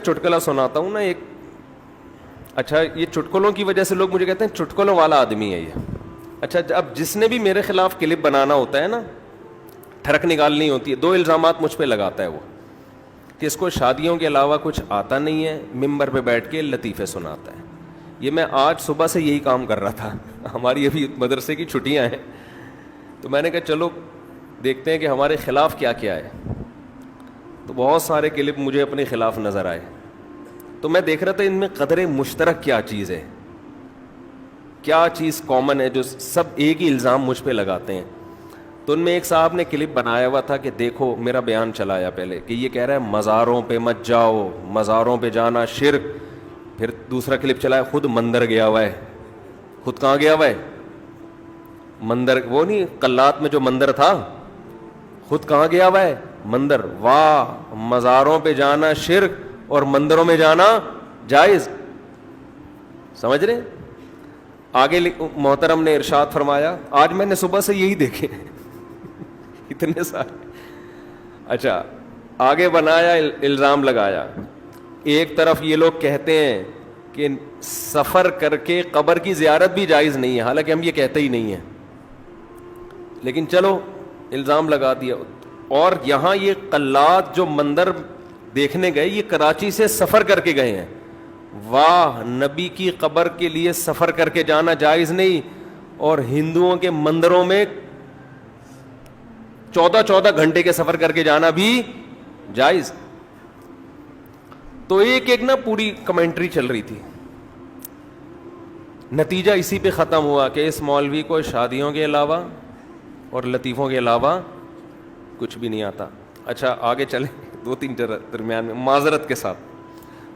چٹکلا سناتا ہوں نا ایک, اچھا یہ چٹکلوں کی وجہ سے لوگ مجھے کہتے ہیں چٹکلوں والا آدمی ہے یہ. اچھا اب جس نے بھی میرے خلاف کلپ بنانا ہوتا ہے نا, ٹھڑک نکالنی ہوتی ہے, 2 الزامات مجھ پہ لگاتا ہے وہ, کہ اس کو شادیوں کے علاوہ کچھ آتا نہیں ہے, ممبر پہ بیٹھ کے لطیفے سناتا ہے. یہ میں آج صبح سے یہی کام کر رہا تھا, ہماری ابھی مدرسے کی چھٹیاں ہیں, تو میں نے کہا چلو دیکھتے ہیں کہ ہمارے خلاف کیا کیا ہے. تو بہت سارے کلپ مجھے اپنے خلاف نظر آئے, تو میں دیکھ رہا تھا ان میں قدر مشترک کیا چیز ہے, کیا چیز کامن ہے جو سب ایک ہی الزام مجھ پہ لگاتے ہیں. تو ان میں ایک صاحب نے کلپ بنایا ہوا تھا کہ دیکھو میرا بیان چلایا پہلے کہ یہ کہہ رہا ہے مزاروں پہ مت جاؤ, مزاروں پہ جانا شرک. پھر دوسرا کلپ چلایا خود مندر گیا ہوا ہے. خود کہاں گیا ہوا ہے؟ مندر, وہ نہیں قلات میں جو مندر تھا, خود کہاں گیا ہوا ہے؟ مندر. واہ, مزاروں پہ جانا شرک اور مندروں میں جانا جائز. سمجھ رہے؟ آگے محترم نے ارشاد فرمایا, آج میں نے صبح سے یہی دیکھے اتنے سارے. اچھا آگے بنایا, الزام لگایا, ایک طرف یہ لوگ کہتے ہیں کہ سفر کر کے قبر کی زیارت بھی جائز نہیں ہے, حالانکہ ہم یہ کہتے ہی نہیں ہیں, لیکن چلو الزام لگا دیا. اور یہاں یہ قلات جو مندر دیکھنے گئے یہ کراچی سے سفر کر کے گئے ہیں. واہ, نبی کی قبر کے لیے سفر کر کے جانا جائز نہیں, اور ہندوؤں کے مندروں میں 14 گھنٹے کے سفر کر کے جانا بھی جائز. تو ایک نا پوری کمنٹری چل رہی تھی. نتیجہ اسی پہ ختم ہوا کہ اس مولوی کو شادیوں کے علاوہ اور لطیفوں کے علاوہ کچھ بھی نہیں آتا. اچھا آگے چلیں, 2-3 درمیان میں معذرت کے ساتھ,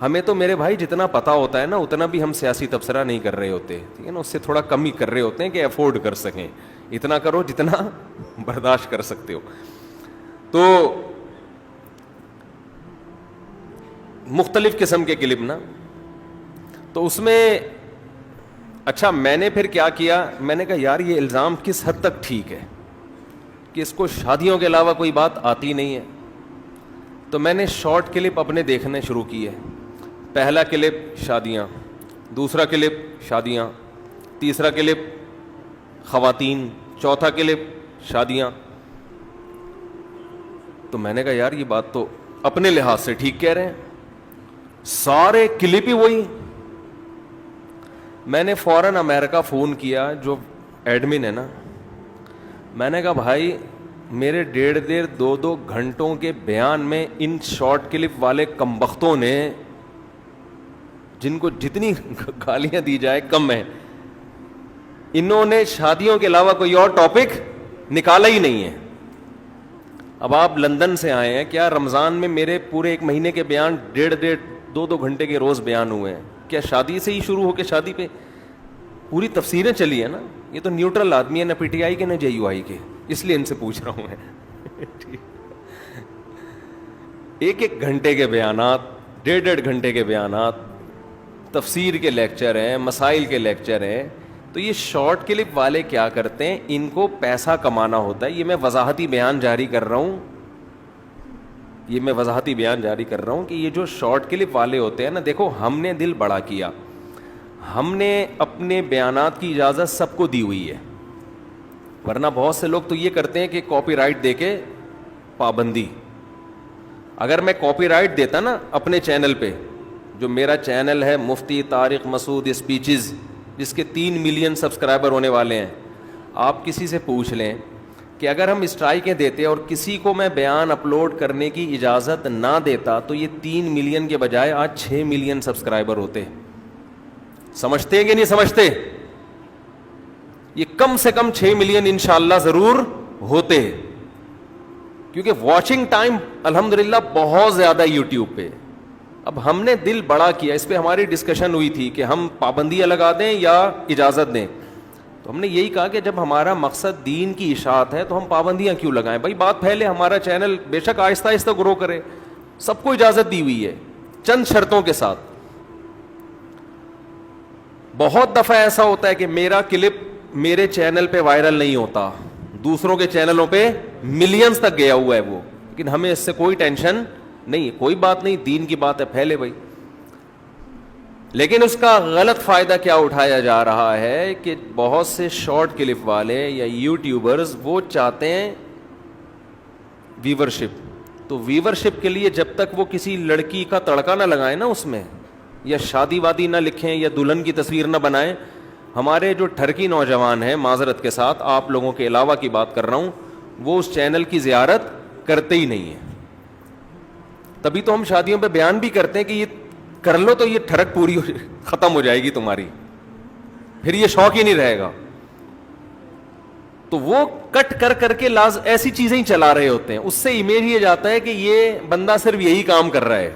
ہمیں تو میرے بھائی جتنا پتا ہوتا ہے نا اتنا بھی ہم سیاسی تبصرہ نہیں کر رہے ہوتے, ٹھیک ہے نا, اس سے تھوڑا کم ہی کر رہے ہوتے ہیں کہ افورڈ کر سکیں. اتنا کرو جتنا برداشت کر سکتے ہو. تو مختلف قسم کے کلپ نا, تو اس میں اچھا میں نے پھر کیا کیا, میں نے کہا یار یہ الزام کس حد تک ٹھیک ہے کہ اس کو شادیوں کے علاوہ کوئی بات آتی نہیں ہے. تو میں نے شارٹ کلپ اپنے دیکھنے شروع کیے. پہلا کلپ شادیاں, دوسرا کلپ شادیاں, تیسرا کلپ خواتین, چوتھا کلپ شادیاں. تو میں نے کہا یار یہ بات تو اپنے لحاظ سے ٹھیک کہہ رہے ہیں, سارے کلپ ہی وہی. میں نے فوراً امریکہ فون کیا, جو ایڈمن ہے نا, میں نے کہا بھائی میرے 1.5-2 گھنٹوں کے بیان میں ان شارٹ کلپ والے کمبختوں نے, جن کو جتنی گالیاں دی جائے کم ہے, انہوں نے شادیوں کے علاوہ کوئی اور ٹاپک نکالا ہی نہیں ہے. اب آپ لندن سے آئے ہیں, کیا رمضان میں میرے پورے 1 مہینے کے بیان 1.5-2 گھنٹے کے روز بیان ہوئے ہیں؟ کیا شادی سے ہی شروع ہو کے شادی پہ پوری تفسیریں چلی ہیں نا. یہ تو نیوٹرل آدمی ہے, نہ پی ٹی آئی کے نہ جے یو آئی کے, اس لیے ان سے پوچھ رہا ہوں میں. 1 گھنٹے کے بیانات, 1.5 گھنٹے کے بیانات, تفسیر کے لیکچر ہیں, مسائل کے لیکچر ہیں. تو یہ شارٹ کلپ والے کیا کرتے ہیں, ان کو پیسہ کمانا ہوتا ہے. یہ میں وضاحتی بیان جاری کر رہا ہوں, کہ یہ جو شارٹ کلپ والے ہوتے ہیں نا, دیکھو ہم نے دل بڑا کیا, ہم نے اپنے بیانات کی اجازت سب کو دی ہوئی ہے, ورنہ بہت سے لوگ تو یہ کرتے ہیں کہ کاپی رائٹ دے کے پابندی. اگر میں کاپی رائٹ دیتا نا اپنے چینل پہ, جو میرا چینل ہے مفتی طارق مسعود اسپیچز, جس کے 3 ملین سبسکرائبر ہونے والے ہیں, آپ کسی سے پوچھ لیں کہ اگر ہم اسٹرائکیں دیتے اور کسی کو میں بیان اپلوڈ کرنے کی اجازت نہ دیتا تو یہ 3 ملین کے بجائے آج 6 ملین سبسکرائبر ہوتے. سمجھتے ہیں کہ نہیں سمجھتے؟ یہ کم سے کم 6 ملین انشاءاللہ ضرور ہوتے, کیونکہ واچنگ ٹائم الحمدللہ بہت زیادہ یوٹیوب پہ. اب ہم نے دل بڑا کیا, اس پہ ہماری ڈسکشن ہوئی تھی کہ ہم پابندیاں لگا دیں یا اجازت دیں. تو ہم نے یہی کہا کہ جب ہمارا مقصد دین کی اشاعت ہے تو ہم پابندیاں کیوں لگائیں بھائی. بات پھیلے, ہمارا چینل بے شک آہستہ آہستہ گرو کرے, سب کو اجازت دی ہوئی ہے چند شرطوں کے ساتھ. بہت دفعہ ایسا ہوتا ہے کہ میرا کلپ میرے چینل پہ وائرل نہیں ہوتا, دوسروں کے چینلوں پہ ملینز تک گیا ہوا ہے وہ, لیکن ہمیں اس سے کوئی ٹینشن نہیں, کوئی بات نہیں, دین کی بات ہے, پھیلے بھائی. لیکن اس کا غلط فائدہ کیا اٹھایا جا رہا ہے کہ بہت سے شارٹ کلپ والے یا یوٹیوبرز وہ چاہتے ہیں ویورشپ. تو ویورشپ کے لیے جب تک وہ کسی لڑکی کا تڑکا نہ لگائیں نا اس میں, یا شادی وادی نہ لکھیں, یا دلہن کی تصویر نہ بنائیں, ہمارے جو ٹھرکی نوجوان ہیں, معذرت کے ساتھ آپ لوگوں کے علاوہ کی بات کر رہا ہوں, وہ اس چینل کی زیارت کرتے ہی نہیں ہیں. تبھی تو ہم شادیوں پہ بیان بھی کرتے ہیں کہ یہ کر لو تو یہ ٹھڑک پوری ختم ہو جائے گی تمہاری, پھر یہ شوق ہی نہیں رہے گا. تو وہ کٹ کر کر کے ایسی چیزیں ہی چلا رہے ہوتے ہیں, اس سے امیج یہ جاتا ہے کہ یہ بندہ صرف یہی کام کر رہا ہے.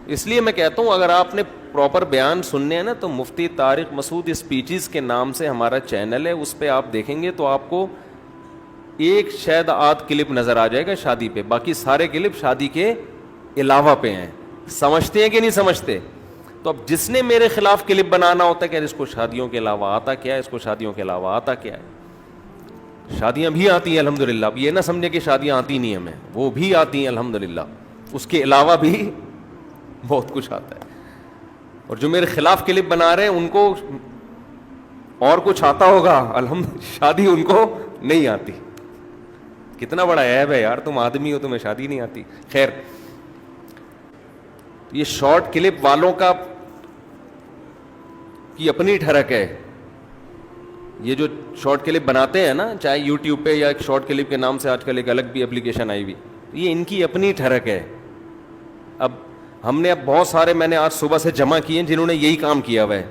اس لیے میں کہتا ہوں اگر آپ نے پراپر بیان سننے ہیں نا تو مفتی طارق مسعود اسپیچز کے نام سے ہمارا چینل ہے, اس پہ آپ دیکھیں گے تو آپ کو ایک شاید آدھ کلپ نظر آ جائے گا شادی پہ, باقی سارے کلپ شادی کے علاوہ پہ ہیں. سمجھتے ہیں کہ نہیں سمجھتے؟ تو اب جس نے میرے خلاف کلپ بنانا ہوتا ہے کہ اس کو شادیوں کے علاوہ آتا کیا ہے, اس کو شادیوں کے علاوہ آتا کیا ہے. شادیاں بھی آتی ہیں الحمدللہ, اب یہ نہ سمجھے کہ شادیاں آتی نہیں ہمیں, وہ بھی آتی ہیں الحمدللہ, اس کے علاوہ بھی بہت کچھ آتا ہے. اور جو میرے خلاف کلپ بنا رہے ہیں ان کو اور کچھ آتا ہوگا, شادی ان کو نہیں آتی. کتنا بڑا عیب ہے یار, تم آدمی ہو تمہیں شادی نہیں آتی. خیر, یہ شارٹ کلپ والوں کا کی اپنی ٹھڑک ہے. یہ جو شارٹ کلپ بناتے ہیں نا, چاہے یوٹیوب پہ یا ایک شارٹ کلپ کے نام سے آج کل ایک الگ بھی اپلیکیشن آئی ہوئی, یہ ان کی اپنی ٹھڑک ہے. اب ہم نے بہت سارے, میں نے آج صبح سے جمع کیے جنہوں نے یہی کام کیا ہوا ہے,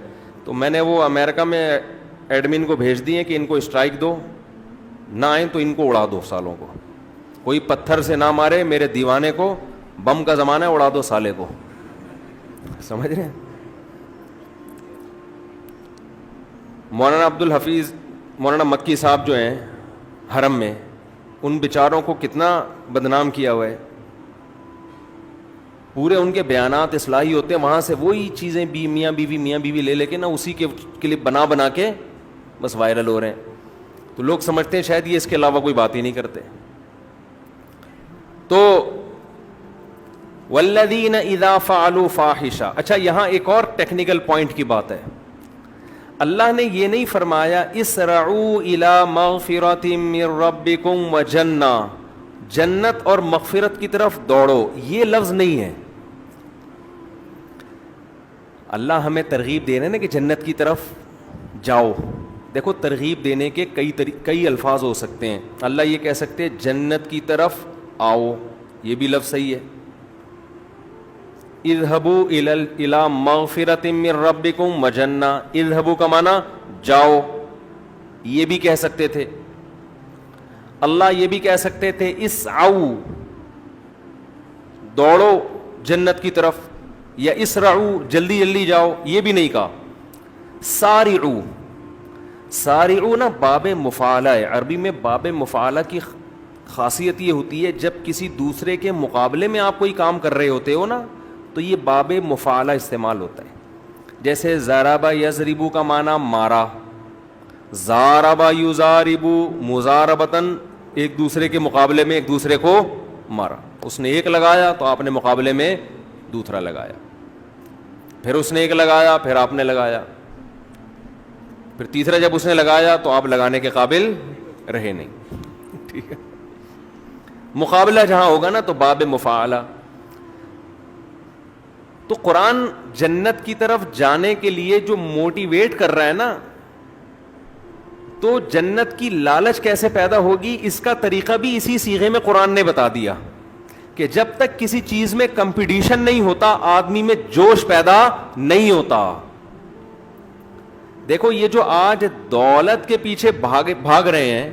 تو میں نے وہ امریکہ میں ایڈمن کو بھیج دیے کہ ان کو اسٹرائک دو, نہ آئیں تو ان کو اڑا دو سالوں کو. کوئی پتھر سے نہ مارے میرے دیوانے کو, بم کا زمانہ ہے, اڑا دو سالے کو. سمجھ رہے ہیں؟ مولانا عبد الحفیظ, مولانا مکی صاحب جو ہیں حرم میں, ان بیچاروں کو کتنا بدنام کیا ہوا ہے. پورے ان کے بیانات اصلاحی ہوتے ہیں, وہاں سے وہی چیزیں بھی میاں بیوی لے کے نا اسی کے کلپ بنا کے بس وائرل ہو رہے ہیں. تو لوگ سمجھتے ہیں شاید یہ اس کے علاوہ کوئی بات ہی نہیں کرتے. تو والذین اذا فعلوا فاحشہ, اچھا یہاں ایک اور ٹیکنیکل پوائنٹ کی بات ہے. اللہ نے یہ نہیں فرمایا اسرعوا الی مغفرۃ من ربکم وجنہ, جنت اور مغفرت کی طرف دوڑو, یہ لفظ نہیں ہے. اللہ ہمیں ترغیب دے رہے ہیں نا کہ جنت کی طرف جاؤ. دیکھو ترغیب دینے کے کئی الفاظ ہو سکتے ہیں. اللہ یہ کہہ سکتے ہیں جنت کی طرف آؤ, یہ بھی لفظ صحیح ہے. اذهبوا الى مغفرۃ من ربکم وجنہ, اذهبوا کا معنی جاؤ, یہ بھی کہہ سکتے تھے. اللہ یہ بھی کہہ سکتے تھے اسعوا, دوڑو جنت کی طرف, یا اسرعوا جلدی جلدی جاؤ, یہ بھی نہیں کہا. سارعوا, سارعوا نا باب مفعلہ ہے. عربی میں باب مفعلہ کی خاصیت یہ ہوتی ہے جب کسی دوسرے کے مقابلے میں آپ کوئی کام کر رہے ہوتے ہو نا تو یہ باب مفعلہ استعمال ہوتا ہے. جیسے ضرب یضرب کا معنی مارا, ضارب یضارب مضاربتاً, ایک دوسرے کے مقابلے میں ایک دوسرے کو مارا. اس نے ایک لگایا تو آپ نے مقابلے میں دوسرا لگایا, پھر اس نے ایک لگایا پھر آپ نے لگایا, پھر تیسرا جب اس نے لگایا تو آپ لگانے کے قابل رہے نہیں. ٹھیک ہے, مقابلہ جہاں ہوگا نا تو باب مفعلہ. تو قرآن جنت کی طرف جانے کے لیے جو موٹیویٹ کر رہا ہے نا, تو جنت کی لالچ کیسے پیدا ہوگی اس کا طریقہ بھی اسی صیغے میں قرآن نے بتا دیا کہ جب تک کسی چیز میں کمپٹیشن نہیں ہوتا آدمی میں جوش پیدا نہیں ہوتا. دیکھو یہ جو آج دولت کے پیچھے بھاگ رہے ہیں,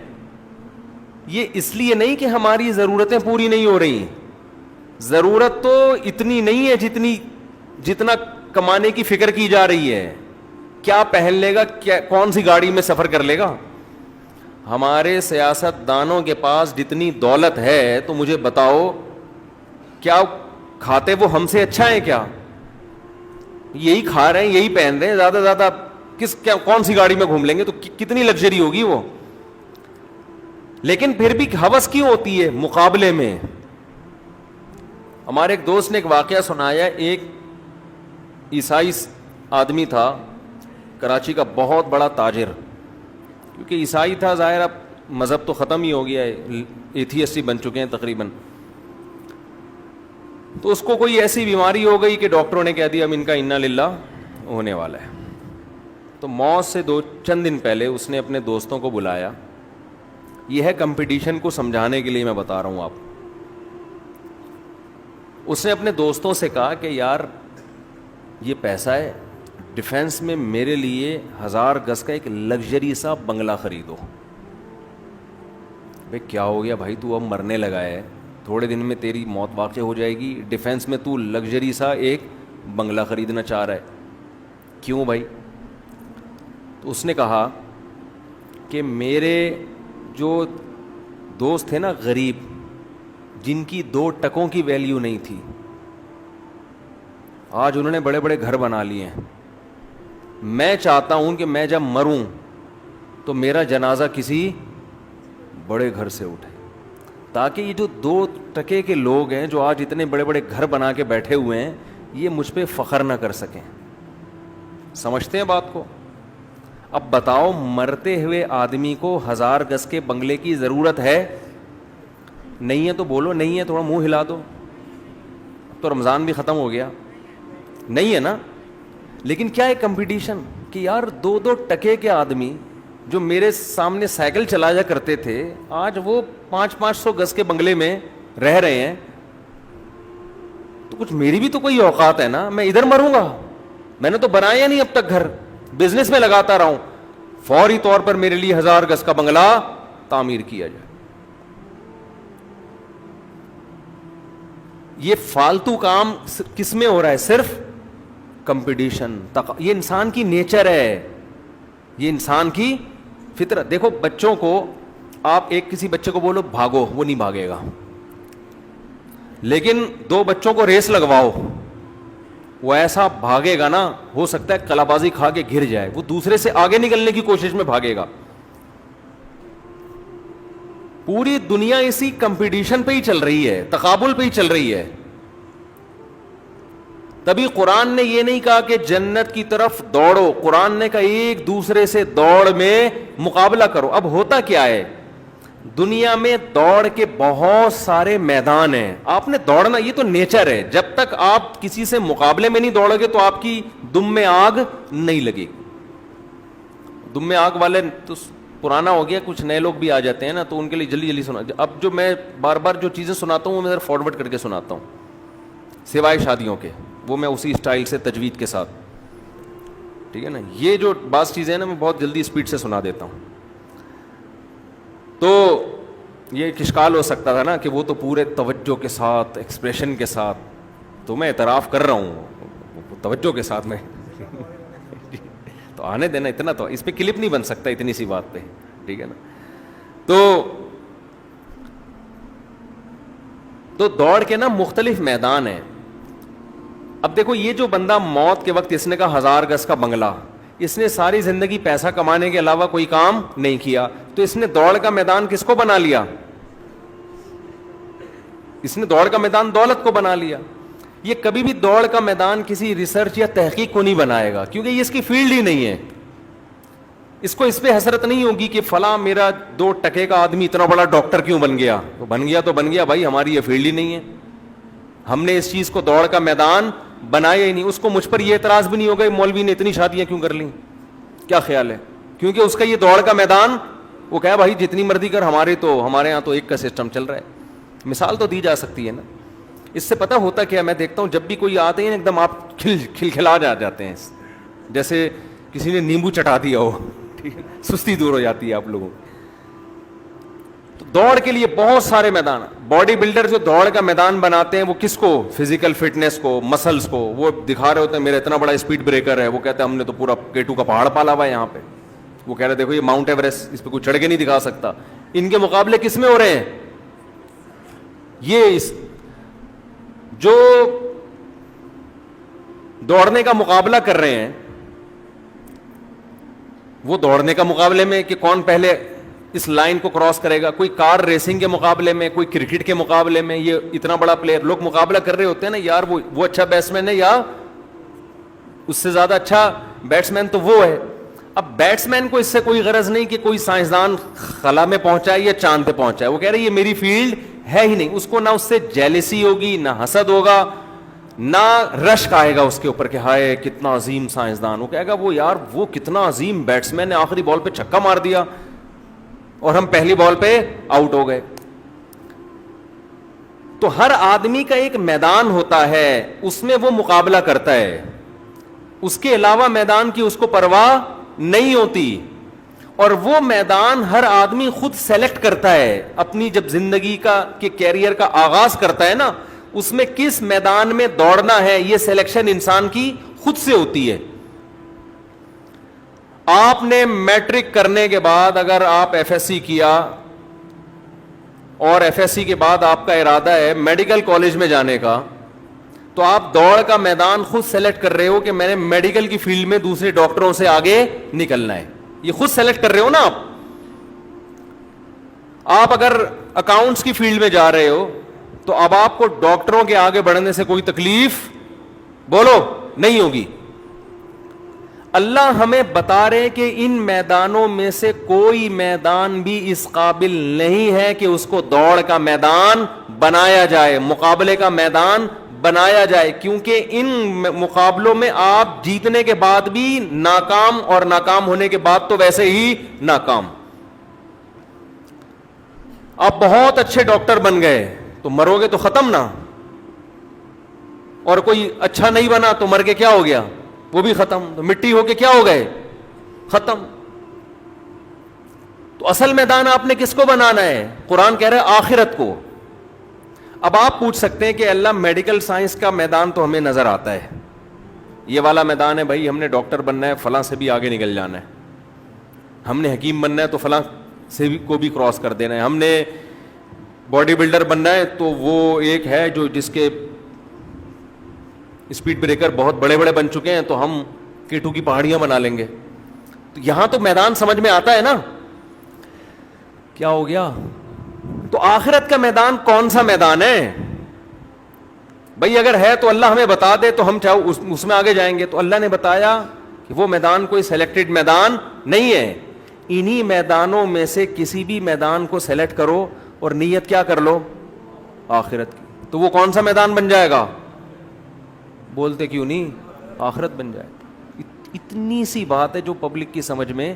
یہ اس لیے نہیں کہ ہماری ضرورتیں پوری نہیں ہو رہی. ضرورت تو اتنی نہیں ہے جتنا کمانے کی فکر کی جا رہی ہے. کیا پہن لے گا, کون سی گاڑی میں سفر کر لے گا. ہمارے سیاست دانوں کے پاس جتنی دولت ہے تو مجھے بتاؤ کیا کھاتے وہ ہم سے اچھا ہے کیا؟ یہی کھا رہے ہیں یہی پہن رہے ہیں, زیادہ زیادہ کون سی گاڑی میں گھوم لیں گے تو کتنی لگژری ہوگی وہ. لیکن پھر بھی ہوس کیوں ہوتی ہے مقابلے میں؟ ہمارے ایک دوست نے ایک واقعہ سنایا, ایک عیسائی آدمی تھا کراچی کا, بہت بڑا تاجر, کیونکہ عیسائی تھا, ظاہر اب مذہب تو ختم ہی ہو گیا ہے, ایتھیسٹ ہی بن چکے ہیں تقریباً. تو اس کو کوئی ایسی بیماری ہو گئی کہ ڈاکٹروں نے کہہ دیا اب ان کا انا للہ ہونے والا ہے. تو موت سے چند دن پہلے اس نے اپنے دوستوں کو بلایا. یہ ہے کمپٹیشن کو سمجھانے کے لیے میں بتا رہا ہوں آپ. اس نے اپنے دوستوں سے کہا کہ یار یہ پیسہ ہے, ڈیفینس میں میرے لیے 1000 گز کا ایک لگژری سا بنگلہ خریدو. بھائی کیا ہو گیا بھائی, تو اب مرنے لگا ہے, تھوڑے دن میں تیری موت واقع ہو جائے گی, ڈیفینس میں تو لگژری سا ایک بنگلہ خریدنا چاہ رہا ہے, کیوں بھائی؟ تو اس نے کہا کہ میرے جو دوست تھے نا غریب, جن کی 2 ٹکوں کی ویلیو نہیں تھی, آج انہوں نے بڑے بڑے گھر بنا لیے ہیں. میں چاہتا ہوں کہ میں جب مروں تو میرا جنازہ کسی بڑے گھر سے اٹھے, تاکہ یہ جو 2 ٹکے کے لوگ ہیں جو آج اتنے بڑے بڑے گھر بنا کے بیٹھے ہوئے ہیں, یہ مجھ پہ فخر نہ کر سکیں. سمجھتے ہیں بات کو؟ اب بتاؤ, مرتے ہوئے آدمی کو 1000 گز کے بنگلے کی ضرورت ہے؟ نہیں ہے تو بولو نہیں ہے, تھوڑا منہ ہلا دو. تو رمضان بھی ختم ہو گیا, نہیں ہے نا. لیکن کیا ہے کمپٹیشن کہ یار 2 ٹکے کے آدمی جو میرے سامنے سائیکل چلایا کرتے تھے, آج وہ 500 گز کے بنگلے میں رہ رہے ہیں. تو کچھ میری بھی تو کوئی اوقات ہے نا, میں ادھر مروں گا؟ میں نے تو بنایا نہیں اب تک گھر, بزنس میں لگاتا رہا ہوں, فوری طور پر میرے لیے 1000 گز کا بنگلہ تعمیر کیا جائے. یہ فالتو کام کس میں ہو رہا ہے؟ صرف کمپٹیشن. یہ انسان کی نیچر ہے, یہ انسان کی فطرت. دیکھو بچوں کو آپ ایک کسی بچے کو بولو بھاگو, وہ نہیں بھاگے گا. لیکن 2 بچوں کو ریس لگواؤ, وہ ایسا بھاگے گا نا, ہو سکتا ہے کلا بازی کھا کے گر جائے, وہ دوسرے سے آگے نکلنے کی کوشش میں بھاگے گا. پوری دنیا اسی کمپٹیشن پہ ہی چل رہی ہے, تقابل پہ ہی چل رہی ہے. تبھی قرآن نے یہ نہیں کہا کہ جنت کی طرف دوڑو, قرآن نے کہا ایک دوسرے سے دوڑ میں مقابلہ کرو. اب ہوتا کیا ہے, دنیا میں دوڑ کے بہت سارے میدان ہیں, آپ نے دوڑنا, یہ تو نیچر ہے. جب تک آپ کسی سے مقابلے میں نہیں دوڑو گے تو آپ کی دم میں آگ نہیں لگے گی. دم میں آگ والے تو پرانا ہو گیا, کچھ نئے لوگ بھی آ جاتے ہیں نا, تو ان کے لیے جلدی جلدی سنا. اب جو میں بار بار جو چیزیں سناتا ہوں وہ میں ذرا فارورڈ کر کے سناتا ہوں, سوائے شادیوں کے, وہ میں اسی اسٹائل سے تجوید کے ساتھ, ٹھیک ہے نا. یہ جو بعض چیزیں ہیں نا میں بہت جلدی اسپیڈ سے سنا دیتا ہوں. تو یہ ایک اشکال ہو سکتا تھا نا کہ وہ تو پورے توجہ کے ساتھ, ایکسپریشن کے ساتھ, تو میں اعتراف کر رہا ہوں توجہ کے ساتھ میں تو آنے دینا, اتنا تو اس پہ کلپ نہیں بن سکتا اتنی سی بات پہ, ٹھیک ہے نا. تو دوڑ کے نا مختلف میدان ہیں. اب دیکھو یہ جو بندہ موت کے وقت اس نے کہا 1000 گز کا بنگلہ, اس نے ساری زندگی پیسہ کمانے کے علاوہ کوئی کام نہیں کیا, تو اس نے دوڑ کا میدان کس کو بنا لیا؟ اس نے دوڑ کا میدان دولت کو بنا لیا. یہ کبھی بھی دوڑ کا میدان کسی ریسرچ یا تحقیق کو نہیں بنائے گا, کیونکہ یہ اس کی فیلڈ ہی نہیں ہے. اس کو اس پہ حسرت نہیں ہوگی کہ فلاں میرا 2 ٹکے کا آدمی اتنا بڑا ڈاکٹر کیوں بن گیا. تو بن گیا بھائی, ہماری یہ فیلڈ ہی نہیں ہے, ہم نے اس چیز کو دوڑ کا میدان بنایا ہی نہیں. اس کو مجھ پر یہ اعتراض بھی نہیں ہوگا مولوی نے اتنی شادیاں کیوں کر لیں, کیا خیال ہے, کیونکہ اس کا یہ دوڑ کا میدان, وہ کہا بھائی جتنی مرضی کر, ہمارے ہاں تو ایک کا سسٹم چل رہا ہے. مثال تو دی جا سکتی ہے نا. اس سے پتہ ہوتا کیا, میں دیکھتا ہوں جب بھی کوئی آتے ہیں ایک دم آپ کھلکھلا جاتے ہیں, جیسے کسی نے نیمبو چٹا دیا ہو, ٹھیک ہے, سستی دور ہو جاتی ہے آپ لوگوں. تو دوڑ کے لیے بہت سارے میدان. باڈی بلڈر جو دوڑ کا میدان بناتے ہیں وہ کس کو؟ فزیکل فٹنس کو, مسلس کو. وہ دکھا رہے ہوتے ہیں میرا اتنا بڑا اسپیڈ بریکر ہے, وہ کہتے ہیں ہم نے تو پورا K2 کا پہاڑ پالا ہوا ہے یہاں پہ. وہ کہہ رہے دیکھو یہ ماؤنٹ ایوریسٹ, اس پہ کوئی چڑھ کے نہیں دکھا سکتا. ان کے مقابلے کس میں ہو رہے ہیں؟ یہ جو دوڑنے کا مقابلہ کر رہے ہیں, وہ دوڑنے کا مقابلے میں کہ کون پہلے اس لائن کو کراس کرے گا. کوئی کار ریسنگ کے مقابلے میں, کوئی کرکٹ کے مقابلے میں, یہ اتنا بڑا پلیئر, لوگ مقابلہ کر رہے ہوتے ہیں نا, یار وہ اچھا بیٹسمین ہے یا اس سے زیادہ اچھا بیٹسمین تو وہ ہے. اب بیٹسمین کو اس سے کوئی غرض نہیں کہ کوئی سائنسدان خلا میں پہنچائے یا چاند پہ پہنچائے, وہ کہہ رہے یہ میری فیلڈ ہے ہی نہیں. اس کو نہ اس سے جیلسی ہوگی, نہ حسد ہوگا, نہ رشک آئے گا اس کے اوپر کہ ہائے کتنا عظیم سائنسدان. وہ کہے گا وہ یار وہ کتنا عظیم بیٹسمین نے آخری بال پہ چھکا مار دیا اور ہم پہلی بال پہ آؤٹ ہو گئے. تو ہر آدمی کا ایک میدان ہوتا ہے, اس میں وہ مقابلہ کرتا ہے, اس کے علاوہ میدان کی اس کو پرواہ نہیں ہوتی. اور وہ میدان ہر آدمی خود سلیکٹ کرتا ہے اپنی, جب زندگی کا کہ کیریئر کا آغاز کرتا ہے نا, اس میں کس میدان میں دوڑنا ہے یہ سلیکشن انسان کی خود سے ہوتی ہے. آپ نے میٹرک کرنے کے بعد اگر آپ ایف ایس سی کیا اور ایف ایس سی کے بعد آپ کا ارادہ ہے میڈیکل کالج میں جانے کا, تو آپ دوڑ کا میدان خود سلیکٹ کر رہے ہو کہ میں نے میڈیکل کی فیلڈ میں دوسرے ڈاکٹروں سے آگے نکلنا ہے. یہ خود سلیکٹ کر رہے ہو نا آپ. آپ اگر اکاؤنٹس کی فیلڈ میں جا رہے ہو تو اب آپ کو ڈاکٹروں کے آگے بڑھنے سے کوئی تکلیف بولو نہیں ہوگی. اللہ ہمیں بتا رہے کہ ان میدانوں میں سے کوئی میدان بھی اس قابل نہیں ہے کہ اس کو دوڑ کا میدان بنایا جائے, مقابلے کا میدان بنایا جائے, کیونکہ ان مقابلوں میں آپ جیتنے کے بعد بھی ناکام اور ناکام ہونے کے بعد تو ویسے ہی ناکام. آپ بہت اچھے ڈاکٹر بن گئے تو مرو گے تو ختم نا, اور کوئی اچھا نہیں بنا تو مر کے کیا ہو گیا, وہ بھی ختم. تو مٹی ہو کے کیا ہو گئے, ختم. تو اصل میدان آپ نے کس کو بنانا ہے؟ قرآن کہہ رہا ہے آخرت کو. اب آپ پوچھ سکتے ہیں کہ اللہ میڈیکل سائنس کا میدان تو ہمیں نظر آتا ہے, یہ والا میدان ہے بھائی, ہم نے ڈاکٹر بننا ہے فلاں سے بھی آگے نکل جانا ہے, ہم نے حکیم بننا ہے تو فلاں سے بھی کو بھی کراس کر دینا ہے, ہم نے باڈی بلڈر بننا ہے تو وہ ایک ہے جو جس کے اسپیڈ بریکر بہت بڑے بڑے بن چکے ہیں تو ہم کیٹو کی پہاڑیاں بنا لیں گے. تو یہاں تو میدان سمجھ میں آتا ہے نا. کیا ہو گیا؟ تو آخرت کا میدان کون سا میدان ہے بھائی؟ اگر ہے تو اللہ ہمیں بتا دے تو ہم چاہو اس میں آگے جائیں گے. تو اللہ نے بتایا کہ وہ میدان کوئی سلیکٹڈ میدان نہیں ہے, انہی میدانوں میں سے کسی بھی میدان کو سلیکٹ کرو اور نیت کیا کر لو آخرت کی. تو وہ کون سا میدان بن جائے گا؟ بولتے کیوں نہیں؟ آخرت بن جائے. اتنی سی بات ہے جو پبلک کی سمجھ میں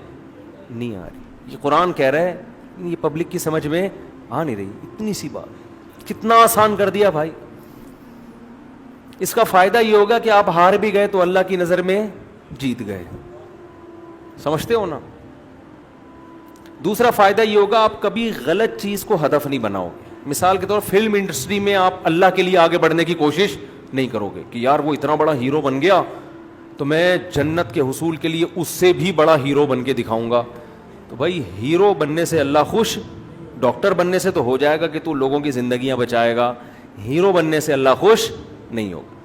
نہیں آ رہی. یہ قرآن کہہ رہا ہے, یہ پبلک کی سمجھ میں آ نہیں رہی. اتنی سی بات کتنا آسان کر دیا بھائی. اس کا فائدہ یہ ہوگا کہ آپ ہار بھی گئے تو اللہ کی نظر میں جیت گئے. سمجھتے ہو نا؟ دوسرا فائدہ یہ ہوگا آپ کبھی غلط چیز کو ہدف نہیں بناؤ. مثال کے طور فلم انڈسٹری میں آپ اللہ کے لیے آگے بڑھنے کی کوشش نہیں کرو گے کہ یار وہ اتنا بڑا ہیرو بن گیا تو میں جنت کے حصول کے لیے اس سے بھی بڑا ہیرو بن کے دکھاؤں گا. تو بھائی ہیرو بننے سے اللہ خوش, ڈاکٹر بننے سے تو ہو جائے گا کہ تو لوگوں کی زندگیاں بچائے گا, ہیرو بننے سے اللہ خوش نہیں ہوگا.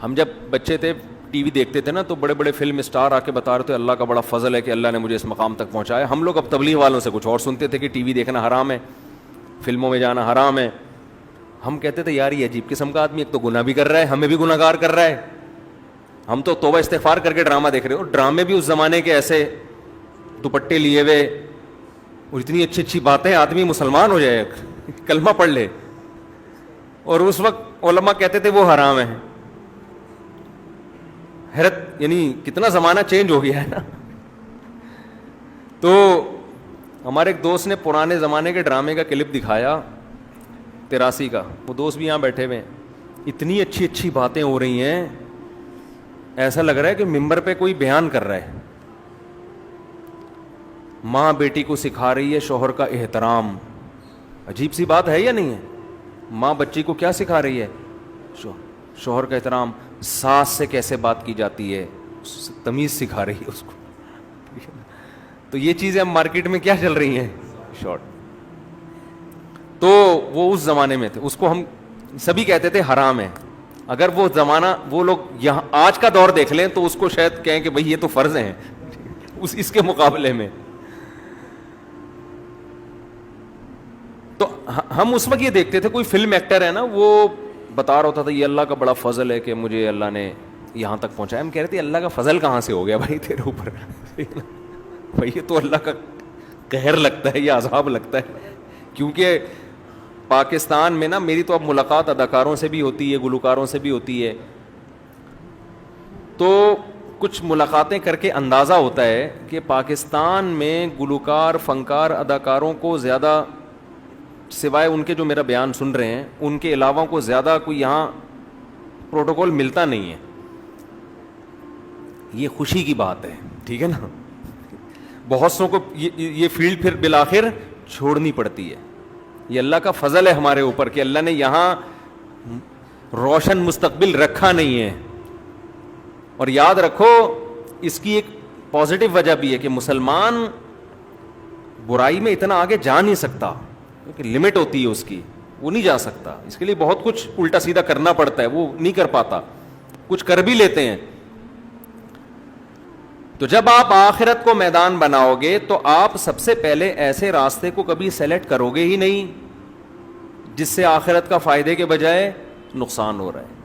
ہم جب بچے تھے ٹی وی دیکھتے تھے نا تو بڑے بڑے فلم اسٹار آ کے بتا رہے تھے اللہ کا بڑا فضل ہے کہ اللہ نے مجھے اس مقام تک پہنچایا. ہم لوگ اب تبلیغ والوں سے کچھ اور سنتے تھے کہ ٹی وی دیکھنا حرام ہے, فلموں میں جانا حرام ہے. ہم کہتے تھے یار یہ عجیب قسم کا آدمی, ایک تو گناہ بھی کر رہا ہے, ہمیں بھی گناہ گار کر رہا ہے. ہم تو توبہ استغفار کر کے ڈرامہ دیکھ رہے ہو. ڈرامے بھی اس زمانے کے ایسے دوپٹے لیے ہوئے اور اتنی اچھی اچھی باتیں, آدمی مسلمان ہو جائے کلمہ پڑھ لے, اور اس وقت علماء کہتے تھے وہ حرام ہے. حیرت, یعنی کتنا زمانہ چینج ہو گیا ہے نا. تو ہمارے ایک دوست نے پرانے زمانے کے ڈرامے کا کلپ دکھایا 83 کا, وہ دوست بھی یہاں بیٹھے ہوئے ہیں. اتنی اچھی اچھی باتیں ہو رہی ہیں, ایسا لگ رہا ہے کہ ممبر پہ کوئی بیان کر رہا ہے. ماں بیٹی کو سکھا رہی ہے شوہر کا احترام. عجیب سی بات ہے یا نہیں ہے؟ ماں بچی کو کیا سکھا رہی ہے؟ شوہر کا احترام. ساس سے کیسے بات کی جاتی ہے, تمیز سکھا رہی ہے اس کو. تو یہ چیزیں اب مارکیٹ میں کیا چل رہی ہیں, شارٹ. تو وہ اس زمانے میں تھے, اس کو ہم سبھی کہتے تھے حرام ہے. اگر وہ زمانہ وہ لوگ یہاں آج کا دور دیکھ لیں تو اس کو شاید کہیں کہ بھئی یہ تو فرض ہیں اس کے مقابلے میں. تو ہم اس وقت یہ دیکھتے تھے کوئی فلم ایکٹر ہے نا وہ بتا رہا ہوتا تھا یہ اللہ کا بڑا فضل ہے کہ مجھے اللہ نے یہاں تک پہنچایا. ہم کہہ رہے تھے اللہ کا فضل کہاں سے ہو گیا بھائی تیرے اوپر بھائی یہ تو اللہ کا قہر لگتا ہے, یہ عذاب لگتا ہے. کیونکہ پاکستان میں نا میری تو اب ملاقات اداکاروں سے بھی ہوتی ہے, گلوکاروں سے بھی ہوتی ہے, تو کچھ ملاقاتیں کر کے اندازہ ہوتا ہے کہ پاکستان میں گلوکار, فنکار, اداکاروں کو زیادہ سوائے ان کے جو میرا بیان سن رہے ہیں ان کے علاوہ کو زیادہ کوئی یہاں پروٹوکول ملتا نہیں ہے. یہ خوشی کی بات ہے, ٹھیک ہے نا. بہت سو کو یہ فیلڈ پھر بالآخر چھوڑنی پڑتی ہے. یہ اللہ کا فضل ہے ہمارے اوپر کہ اللہ نے یہاں روشن مستقبل رکھا نہیں ہے. اور یاد رکھو اس کی ایک پازیٹو وجہ بھی ہے کہ مسلمان برائی میں اتنا آگے جا نہیں سکتا کیونکہ لمٹ ہوتی ہے اس کی, وہ نہیں جا سکتا. اس کے لیے بہت کچھ الٹا سیدھا کرنا پڑتا ہے, وہ نہیں کر پاتا. کچھ کر بھی لیتے ہیں. تو جب آپ آخرت کو میدان بناؤ گے تو آپ سب سے پہلے ایسے راستے کو کبھی سیلیکٹ کرو گے ہی نہیں جس سے آخرت کا فائدے کے بجائے نقصان ہو رہا ہے.